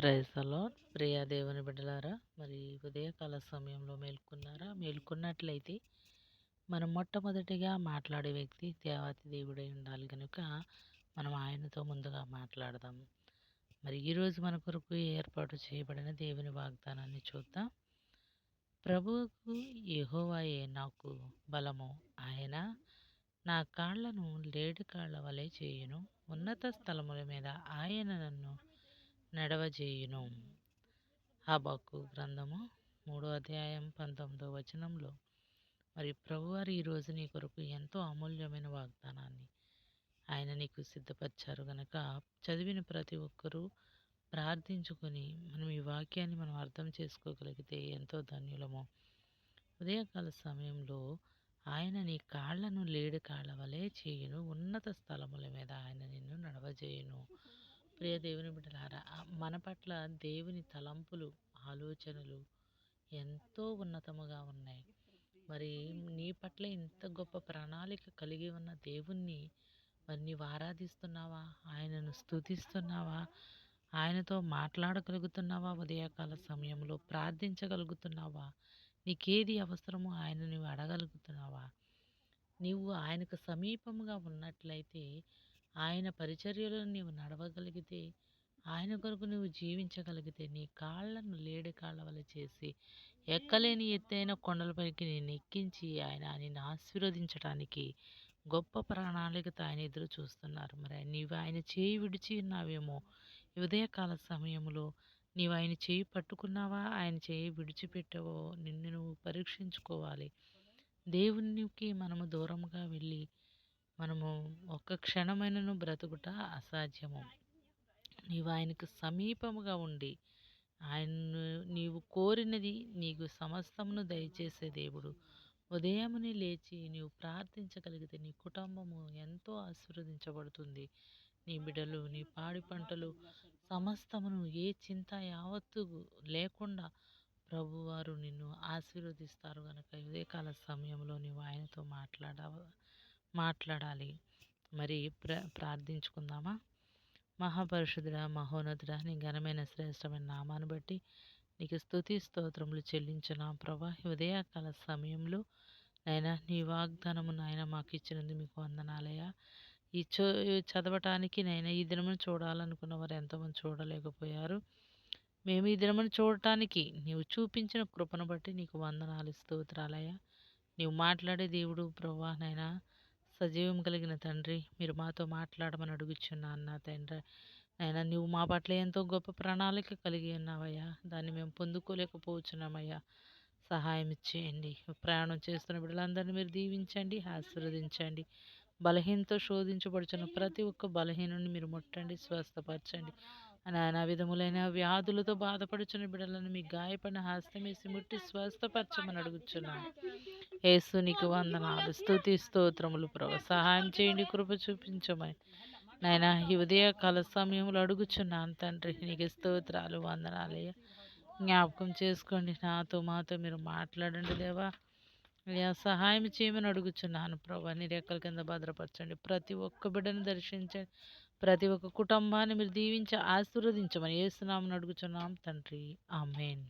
Praise the lord. ప్రియ దేవుని బిడ్డలారా, మరి ఉదయకాల సమయంలో మేల్కొన్నారా? మేల్కొన్నట్లయితే మనం మొట్టమొదటిగా మాట్లాడే వ్యక్తి దేవాతి దేవుడై ఉండాలి కనుక మనం ఆయనతో ముందుగా మాట్లాడదాం. మరి ఈరోజు మన కొరకు ఏర్పాటు చేయబడిన దేవుని వాగ్దానాన్ని చూద్దాం. ప్రభువుకు యెహోవాయే నాకు బలము, ఆయన నా కాళ్లను లేడి కాళ్ల వలె చేయును, ఉన్నత స్థలముల మీద ఆయన నన్ను నడవజేయును. హబక్కు గ్రంథము 3వ అధ్యాయం 19వ వచనంలో మరి ప్రభువారు ఈరోజు నీ కొరకు ఎంతో అమూల్యమైన వాగ్దానాన్ని ఆయన నీకు సిద్ధపరిచారు గనక చదివిన ప్రతి ఒక్కరూ ప్రార్థించుకొని మనం ఈ వాక్యాన్ని మనం అర్థం చేసుకోగలిగితే ఎంతో ధన్యులము. ఉదయకాల సమయంలో ఆయన నీ కాళ్లను లేడి కాళ్ల వలె చేయును, ఉన్నత స్థలముల మీద ఆయన నిన్ను నడవజేయును. ప్రియ దేవుని బిడ్డలారా, మన పట్ల దేవుని తలంపులు, ఆలోచనలు ఎంతో ఉన్నతముగా ఉన్నాయి. మరి నీ పట్ల ఇంత గొప్ప ప్రణాళిక కలిగి ఉన్న దేవుణ్ణి మరి నీవు ఆరాధిస్తున్నావా? ఆయనను స్తుతిస్తున్నావా? ఆయనతో మాట్లాడగలుగుతున్నావా? ఉదయకాల సమయంలో ప్రార్థించగలుగుతున్నావా? నీకేది అవసరమో ఆయన నువ్వు అడగలుగుతున్నావా? నీవు ఆయనకు సమీపముగా ఉన్నట్లయితే, ఆయన పరిచర్యలో నీవు నడవగలిగితే, ఆయన కొరకు నువ్వు జీవించగలిగితే, నీ కాళ్లను లేడి కాళ్ల వలె చేసి ఎక్కలేని ఎత్తైన కొండలపైకి నేను ఎక్కించి ఆయన నిన్ను ఆశీర్వదించడానికి గొప్ప ప్రణాళికతో ఆయన ఎదురు చూస్తున్నారు. మరి నీవు ఆయన చేయి విడిచి ఉన్నావేమో. ఈ ఉదయకాల సమయంలో నీవు ఆయన చేయి పట్టుకున్నావా? ఆయన చేయి విడిచిపెట్టావో నిన్ను నువ్వు పరీక్షించుకోవాలి. దేవునికి మనము దూరంగా వెళ్ళి మనము ఒక్క క్షణమైనను బ్రతుకుట అసాధ్యము. నీవు ఆయనకు సమీపముగా ఉండి ఆయన్ను నీవు కోరినది నీకు సమస్తమును దయచేసే దేవుడు. ఉదయముని లేచి నీవు ప్రార్థించగలిగితే నీ కుటుంబము ఎంతో ఆశీర్వదించబడుతుంది. నీ బిడ్డలు, నీ పాడి పంటలు సమస్తమును ఏ చింత యావత్తు లేకుండా ప్రభువారు నిన్ను ఆశీర్వదిస్తారు కనుక ఉదయకాల సమయంలో నీవు ఆయనతో మాట్లాడాలి. మరి ప్రార్థించుకుందామా? మహాపరిశుద్ధుడా, మహోన్నతుడా, నీ ఘనమైన శ్రేష్టమైన నామాన్ని బట్టి నీకు స్తుతి స్తోత్రములు చెల్లించున్నాం ప్రభా. ఉదయకాల సమయంలో నైనా నీ వాగ్దానము నాయన మాకు ఇచ్చినందుకు మీకు వందనాలయ్యా. ఈ చదవటానికి నైనా ఈ దినమును చూడాలనుకున్న వారు ఎంతోమంది చూడలేకపోయారు. మేము ఈ దినమును చూడటానికి నీవు చూపించిన కృపను బట్టి నీకు వందనాలు, స్తోత్రాలయ్యా. నీవు మాట్లాడే దేవుడు ప్రభా నైనా, సజీవం కలిగిన తండ్రి, మీరు మాతో మాట్లాడమని అడుగుచున్నాను నా తండ్రి. నైనా నువ్వు మా పట్ల ఎంతో గొప్ప ప్రణాళిక కలిగి ఉన్నావయ్యా. దాన్ని మేము పొందుకోలేకపోతున్నామయ్యా. సహాయం ఇచ్చేయండి. ప్రయాణం చేస్తున్న బిడ్డలందరినీ మీరు దీవించండి, ఆశీర్వదించండి. బలహీనతో శోధించబడుచున్న ప్రతి ఒక్క బలహీనుని మీరు ముట్టండి, స్వస్థపరచండి. నానా విధములైన వ్యాధులతో బాధపడుచున్న బిడ్డలను మీ గాయపడిన హస్తం వేసి ముట్టి స్వస్థపరచమని అడుగుచున్నాను. యేసు నీకు వందనాలు, స్తుతి స్తోత్రములు ప్రభు. సహాయం చేయండి, కృప చూపించమని నాయన ఈ ఉదయకాల సమయంలో అడుగుచున్నాను తండ్రి. నీకు స్తోత్రాలు, వందనాలయ్యా. జ్ఞాపకం చేసుకోండి, నాతో మాతో మీరు మాట్లాడండి దేవా. అయ్యా సహాయం చేయమని అడుగుచున్నాను ప్రభా. నీ రెక్కల కింద భద్రపరచండి. ప్రతి ఒక్క బిడ్డను దర్శించండి. ప్రతి ఒక్క కుటుంబాన్ని మీరు దీవించి ఆశీర్వదించమని యేసు నామమున అడుగుచున్నాం తండ్రి. ఆమేన్.